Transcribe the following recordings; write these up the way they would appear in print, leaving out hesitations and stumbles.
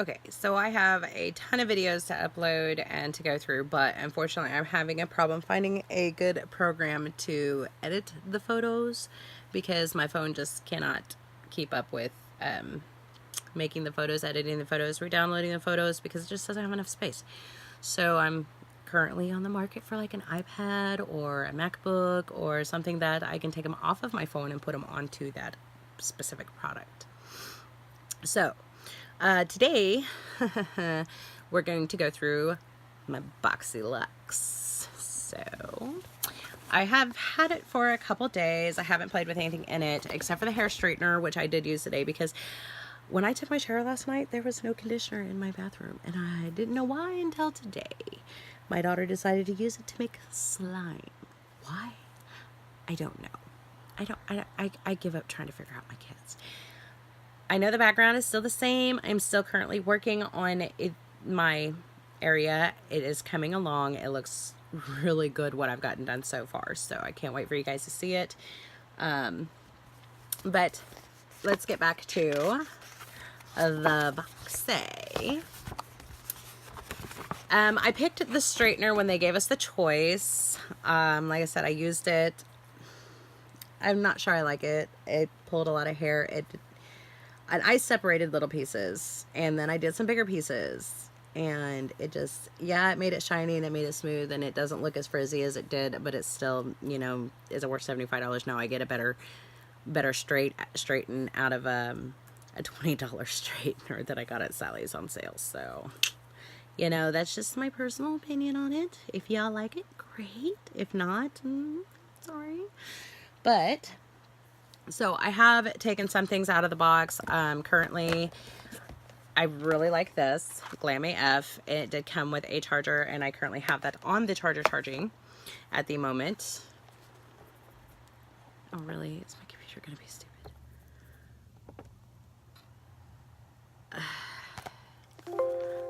Okay, so I have a ton of videos to upload and to go through, but unfortunately I'm having a problem finding a good program to edit the photos because my phone just cannot keep up with making the photos, editing the photos, re-downloading the photos because it just doesn't have enough space. So I'm currently on the market for like an iPad or a MacBook or something that I can take them off of my phone and put them onto that specific product. So today, we're going to go through my BloxLuxe. So, I have had it for a couple days. I haven't played with anything in it except for the hair straightener, which I did use today because when I took my shower last night, there was no conditioner in my bathroom, and I didn't know why until today. My daughter decided to use it to make slime. Why? I don't know. I give up trying to figure out my kids. I know the background is still the same. I'm still currently working on my area. It is coming along. It looks really good what I've gotten done so far. So I can't wait for you guys to see it. But let's get back to the boxy. I picked the straightener when they gave us the choice. Like I said, I used it. I'm not sure I like it. It pulled a lot of hair. And I separated little pieces, and then I did some bigger pieces, and it just, yeah, it made it shiny and it made it smooth, and it doesn't look as frizzy as it did, but it's still, you know, is it worth $75? No, I get a better straighten out of a $20 straightener that I got at Sally's on sale. So, you know, that's just my personal opinion on it. If y'all like it, great. If not, sorry. But so I have taken some things out of the box. Currently, I really like this Glam AF. It did come with a charger, and I currently have that on the charger charging at the moment. Oh, really? Is my computer going to be stupid?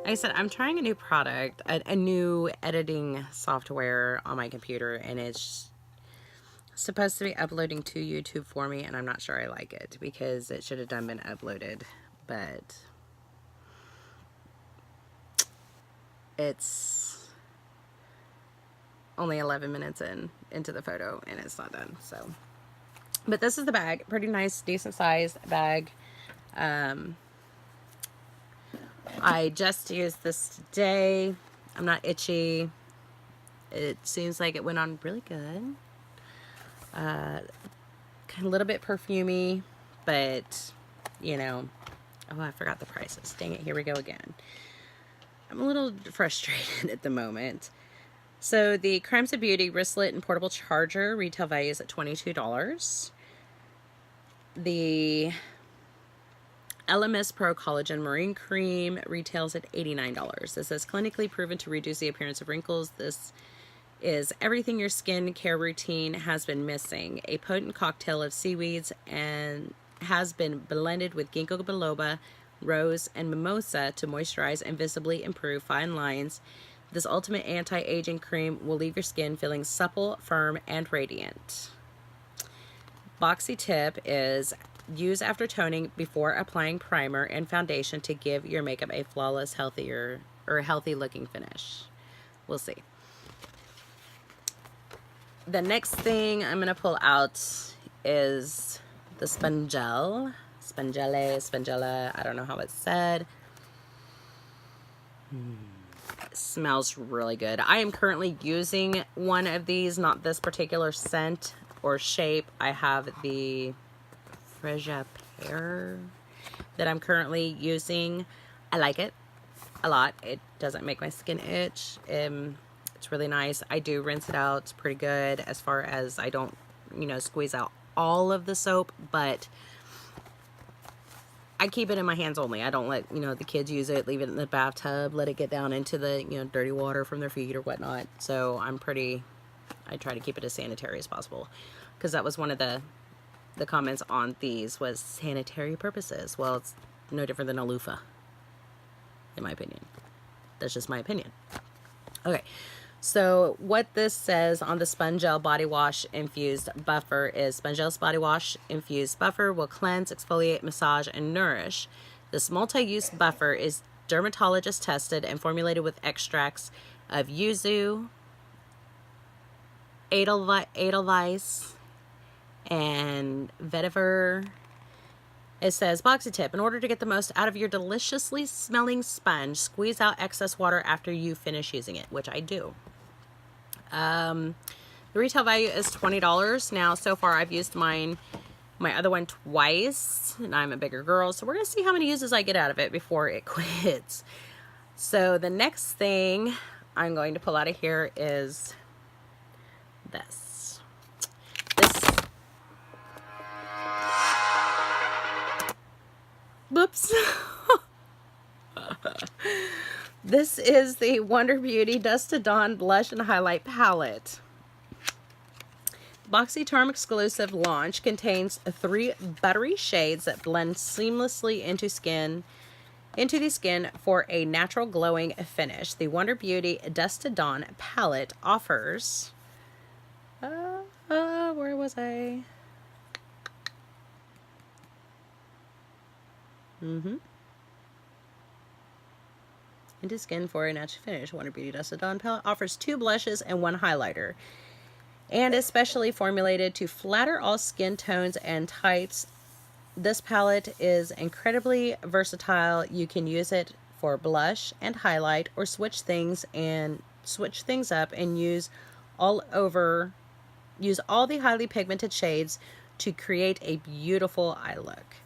Like I said, I'm trying a new product, a new editing software on my computer, and it's supposed to be uploading to YouTube for me, and I'm not sure I like it because it should have been uploaded, but it's only 11 minutes into the photo and it's not done. So, but this is the bag. Pretty nice, decent sized bag. I just used this today. I'm not itchy. It seems like it went on really good. Kind of a little bit perfumey, but you know, oh, I forgot the prices. Dang it, here we go again. I'm a little frustrated at the moment. So the Crimes of Beauty wristlet and portable charger retail value is at $22. The LMS Pro Collagen Marine Cream retails at $89. This is clinically proven to reduce the appearance of wrinkles. This is everything your skin care routine has been missing. A potent cocktail of seaweeds and has been blended with ginkgo biloba, rose, and mimosa to moisturize and visibly improve fine lines. This ultimate anti-aging cream will leave your skin feeling supple, firm, and radiant. Boxy tip is use after toning before applying primer and foundation to give your makeup a flawless, healthy looking finish. We'll see. The next thing I'm going to pull out is the Spongella, I don't know how it's said. It smells really good. I am currently using one of these, not this particular scent or shape. I have the Freja Pear that I'm currently using. I like it a lot. It doesn't make my skin itch. It's really nice. I do rinse it out. It's pretty good as far as I don't, you know, squeeze out all of the soap, but I keep it in my hands only. I don't let, you know, the kids use it, leave it in the bathtub, let it get down into the, you know, dirty water from their feet or whatnot. So I try to keep it as sanitary as possible, because that was one of the comments on these was sanitary purposes. Well, it's no different than a loofah, in my opinion. That's just my opinion. Okay. So what this says on the Spongella Body Wash Infused Buffer is Spongella's Body Wash Infused Buffer will cleanse, exfoliate, massage, and nourish. This multi-use buffer is dermatologist tested and formulated with extracts of yuzu, edelweiss, and vetiver. It says, boxy tip, in order to get the most out of your deliciously smelling sponge, squeeze out excess water after you finish using it, which I do. The retail value is $20. Now, so far I've used my other one twice, and I'm a bigger girl, so we're going to see how many uses I get out of it before it quits. So the next thing I'm going to pull out of here is this. Whoops. This is the Wonder Beauty Dust to Dawn Blush and Highlight Palette. BoxyCharm exclusive launch contains 3 buttery shades that blend seamlessly into the skin for a natural glowing finish. The Wonder Beauty Dust to Dawn palette offers where was I? Into skin for a natural finish. Wonder Beauty Dust to Dawn palette offers 2 blushes and 1 highlighter, and is specially formulated to flatter all skin tones and types. This palette is incredibly versatile. You can use it for blush and highlight, or switch things up and use all the highly pigmented shades to create a beautiful eye look.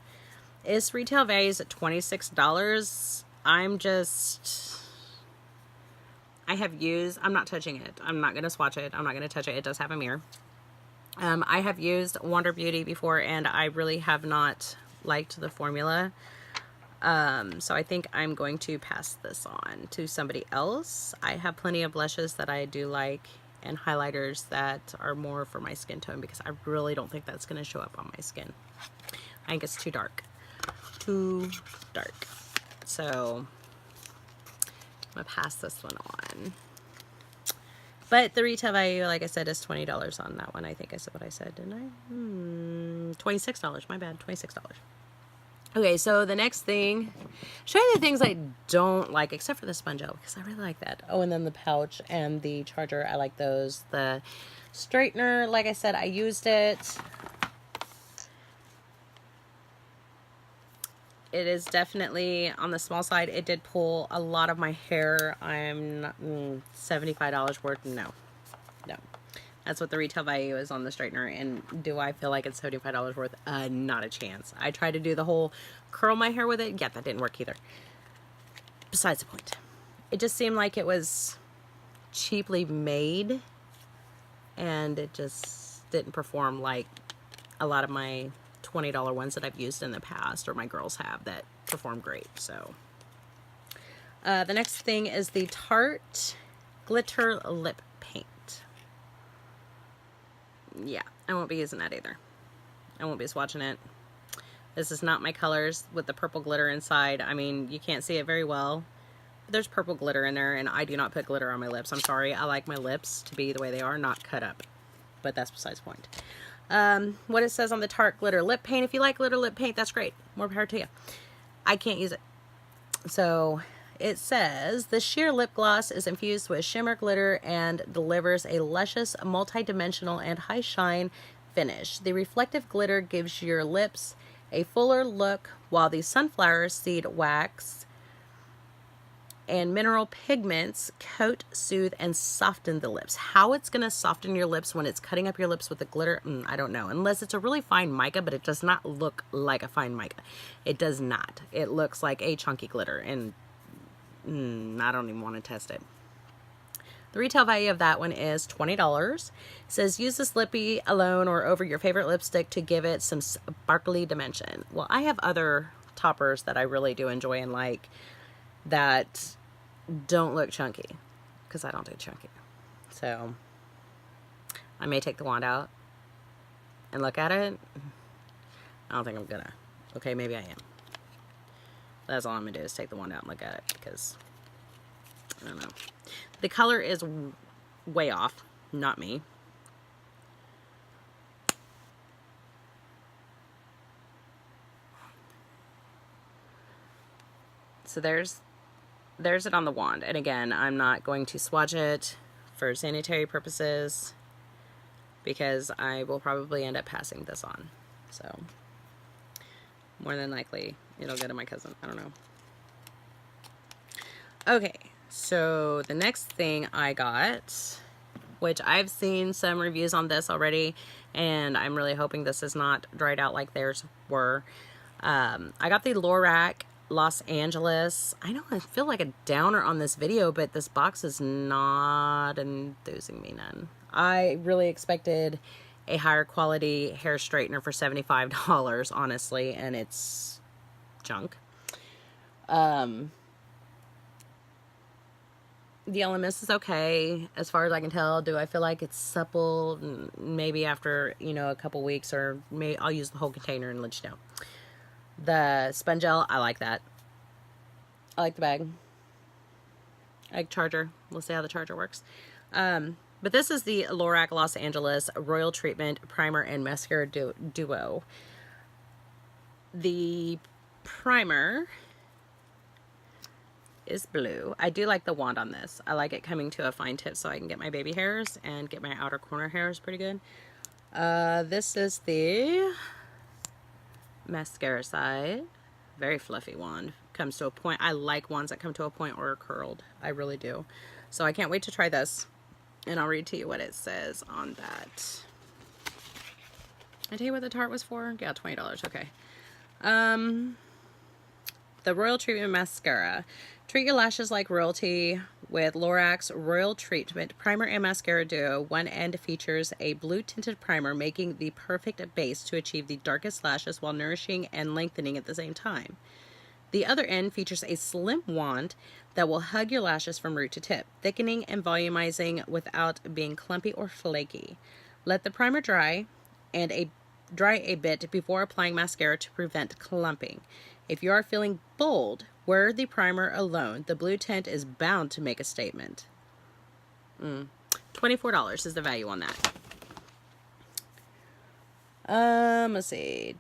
Its retail value is at $26. I'm not touching it. I'm not going to swatch it. I'm not going to touch it. It does have a mirror. I have used Wonder Beauty before, and I really have not liked the formula. So I think I'm going to pass this on to somebody else. I have plenty of blushes that I do like, and highlighters that are more for my skin tone, because I really don't think that's going to show up on my skin. I think it's too dark. So I'm going to pass this one on. But the retail value, like I said, is $20 on that one. I think I said what I said, didn't I? $26. My bad. $26. Okay, so the next thing, show you the things I don't like, except for the sponge gel, because I really like that. Oh, and then the pouch and the charger, I like those. The straightener, like I said, I used it. It is definitely on the small side. It did pull a lot of my hair. I'm not, $75 worth. No. That's what the retail value is on the straightener. And do I feel like it's $75 worth? Not a chance. I tried to do the whole curl my hair with it. Yeah, that didn't work either. Besides the point. It just seemed like it was cheaply made, and it just didn't perform like a lot of my $20 ones that I've used in the past, or my girls have, that perform great. So the next thing is the Tarte Glitter Lip Paint. Yeah, I won't be using that either. I won't be swatching it. This is not my colors with the purple glitter inside. I mean, you can't see it very well, but there's purple glitter in there, and I do not put glitter on my lips. I'm sorry. I like my lips to be the way they are, not cut up. But that's besides the point. What it says on the Tarte Glitter Lip Paint. If you like glitter lip paint, that's great. More power to you. I can't use it. So it says, the sheer lip gloss is infused with shimmer glitter and delivers a luscious, multi-dimensional, and high shine finish. The reflective glitter gives your lips a fuller look, while the sunflower seed wax and mineral pigments coat, soothe, and soften the lips. How it's going to soften your lips when it's cutting up your lips with the glitter, I don't know. Unless it's a really fine mica, but it does not look like a fine mica. It does not. It looks like a chunky glitter, and I don't even want to test it. The retail value of that one is $20. It says, use this lippy alone or over your favorite lipstick to give it some sparkly dimension. Well, I have other toppers that I really do enjoy and like that don't look chunky, because I don't do chunky. So I may take the wand out and look at it. I don't think I'm gonna. Okay, maybe I am. That's all I'm gonna do, is take the wand out and look at it, because I don't know. The color is way off, not me. So there's there's it on the wand. And again, I'm not going to swatch it for sanitary purposes because I will probably end up passing this on. So more than likely it'll go to my cousin. I don't know. Okay, so the next thing I got, which I've seen some reviews on this already, and I'm really hoping this is not dried out like theirs were. I got the Lorac Los Angeles. I know I feel like a downer on this video, but this box is not enthusing me none. I really expected a higher quality hair straightener for $75, honestly, and it's junk. The LMS is okay as far as I can tell. Do I feel like it's supple? Maybe after, you know, a couple weeks, or maybe I'll use the whole container and let you know. The sponge gel, I like that. I like the bag. I like charger. We'll see how the charger works. But this is the Lorac Los Angeles Royal Treatment Primer and Mascara Duo. The primer is blue. I do like the wand on this. I like it coming to a fine tip so I can get my baby hairs and get my outer corner hairs pretty good. This is the mascara side. Very fluffy wand. Comes to a point. I like wands that come to a point or are curled. I really do. So I can't wait to try this. And I'll read to you what it says on that. I tell you what the tart was for? Yeah, $20. Okay. The Royal Treatment Mascara. Treat your lashes like royalty with Lorac's Royal Treatment Primer and Mascara Duo. One end features a blue tinted primer, making the perfect base to achieve the darkest lashes while nourishing and lengthening at the same time. The other end features a slim wand that will hug your lashes from root to tip, thickening and volumizing without being clumpy or flaky. Let the primer dry a bit before applying mascara to prevent clumping. If you are feeling bold, wear the primer alone. The blue tint is bound to make a statement. $24 is the value on that. Let's see.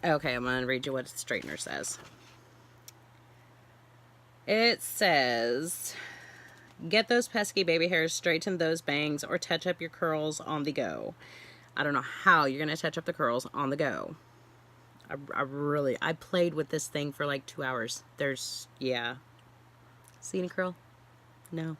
Okay, I'm going to read you what the straightener says. It says, get those pesky baby hairs, straighten those bangs, or touch up your curls on the go. I don't know how you're going to touch up the curls on the go. I played with this thing for like 2 hours. Yeah. See any curl? No.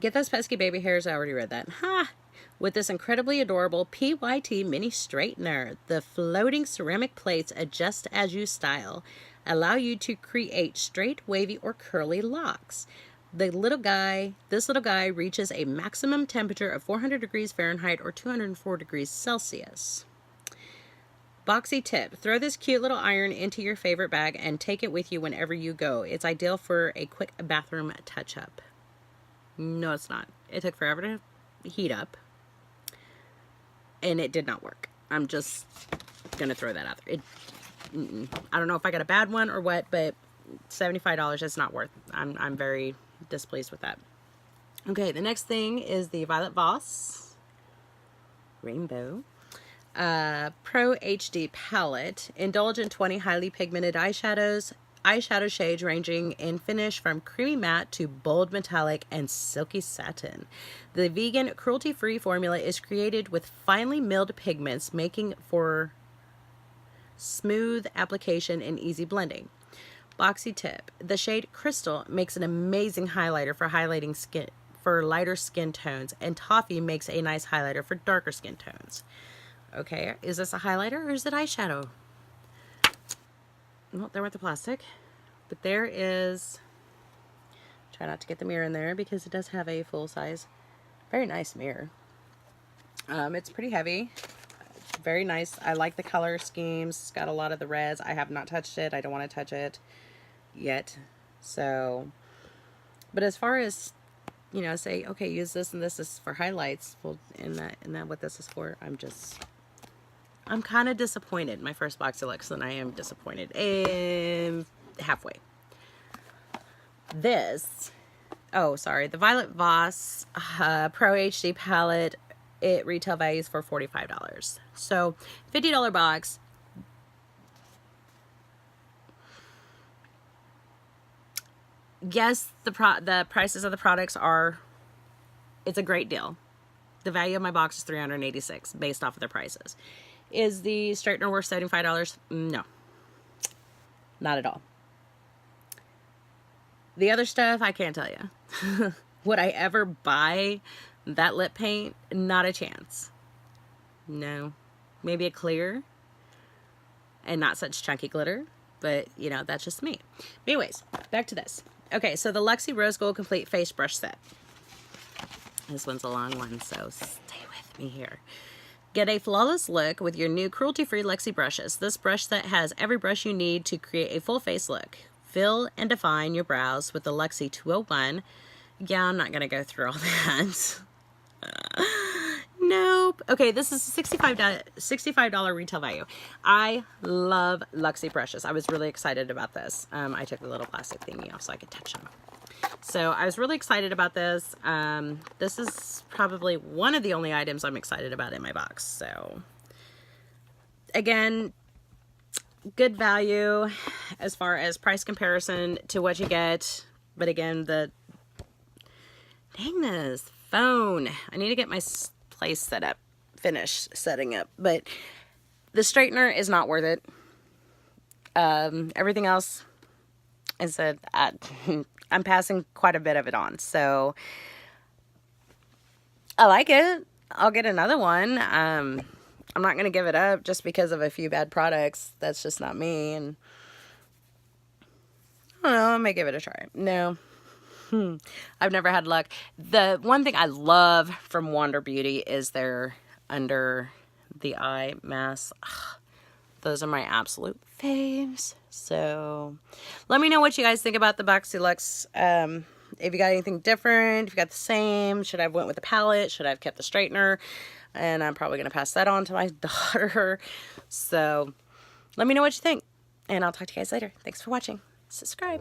Get those pesky baby hairs. I already read that. Ha! With this incredibly adorable PYT mini straightener, the floating ceramic plates adjust as you style, allow you to create straight, wavy, or curly locks. This little guy reaches a maximum temperature of 400 degrees Fahrenheit or 204 degrees Celsius. Boxy tip. Throw this cute little iron into your favorite bag and take it with you whenever you go. It's ideal for a quick bathroom touch-up. No, it's not. It took forever to heat up. And it did not work. I'm just going to throw that out there. I don't know if I got a bad one or what, but $75 is not worth. I'm very displeased with that. Okay, the next thing is the Violet Voss Rainbow Pro HD palette. Indulge in 20 highly pigmented eyeshadow shades ranging in finish from creamy matte to bold metallic and silky satin. The vegan cruelty-free formula is created with finely milled pigments, making for smooth application and easy blending. Boxy tip. The shade Crystal makes an amazing highlighter for highlighting skin for lighter skin tones, and Toffee makes a nice highlighter for darker skin tones. Okay, is this a highlighter or is it eyeshadow? Well, there went the plastic. But there is, try not to get the mirror in there because it does have a full size, very nice mirror. It's pretty heavy. It's very nice. I like the color schemes. It's got a lot of the reds. I have not touched it. I don't want to touch it yet. So, but as far as, you know, say, okay, use this and this is for highlights. Well, isn't that what this is for? I'm kind of disappointed. My first BloxLuxe, and I am disappointed. Halfway. This, the Violet Voss Pro HD palette, it retail values for $45. So $50 box, yes, the prices of the products are, it's a great deal. The value of my box is $386 based off of their prices. Is the straightener worth $75? No, not at all. The other stuff, I can't tell you. Would I ever buy that lip paint? Not a chance. No. Maybe a clear and not such chunky glitter, but you know, that's just me. Anyways, back to this. Okay, so the Luxe Rose Gold Complete Face Brush Set. This one's a long one, so stay with me here. Get a flawless look with your new cruelty-free Luxe brushes. This brush set has every brush you need to create a full face look. Fill and define your brows with the Luxe 201. Yeah, I'm not going to go through all that. Nope. Okay, this is a $65 retail value. I love Luxe brushes. I was really excited about this. I took the little plastic thingy off so I could touch them. So I was really excited about this. This is probably one of the only items I'm excited about in my box. So again, good value as far as price comparison to what you get. But again, dang this phone. I need to get my place set up, finished setting up. But the straightener is not worth it. Everything else, I said, I'm passing quite a bit of it on. So I like it. I'll get another one. I'm not going to give it up just because of a few bad products. That's just not me. And I don't know, I may give it a try. No. I've never had luck. The one thing I love from Wander Beauty is their under the eye masks. Ugh, those are my absolute faves. So let me know what you guys think about the BloxLuxe. If you got anything different, if you got the same, should I have went with the palette? Should I have kept the straightener? And I'm probably going to pass that on to my daughter. So let me know what you think. And I'll talk to you guys later. Thanks for watching. Subscribe.